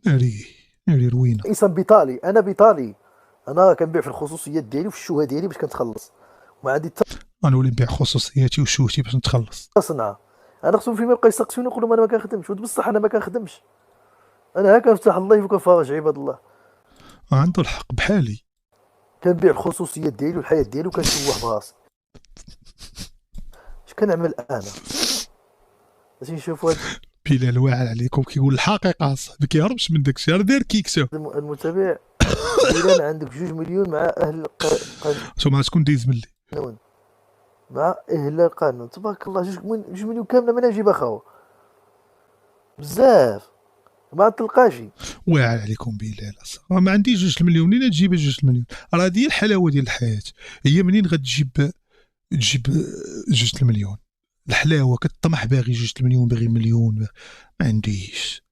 ناري روينه. انسان بيطالي، انا بيطالي، انا كنبيع في الخصوصيات ديالي وفي الشوهه ديالي باش كنتخلص، وما عندي حتى غنولي نبيع خصوصياتي وشوهتي باش نتخلص. صنعه. انا خصهم فيما يبقى يسقسوني يقولوا انا ما كنخدمش، بصح انا ما كنخدمش، انا ها كنفتح اللايف وكنفرج عباد الله، عنده الحق بحالي. كنبيع الخصوصيات ديالي والحياه ديالي وكنشوه براسي. اش كنعمل انا؟ باش نشوفوا هاد بلال واعر عليكم كيقول الحقيقه اصاحبي، ما كيهربش من داك الشيء، راه داير كيكسو. المتابع. بلال عندك 2 مليون مع اهل ثم شكون دايز ملي القانون، مع اهل القانون، تبارك الله. 2 مليون كامله من نجيب اخاو، بزاف ما تلقاش. واعر عليكم بلال اصاحبي، ما عنديش 2 المليون. منين تجيب 2 المليون؟ راه هذه هي الحلاوه ديال الحياه، هي منين غتجيب تجيب 2 المليون؟ الحلاوه كتطمح باغي 2 المليون، باغي مليون، ما عنديش.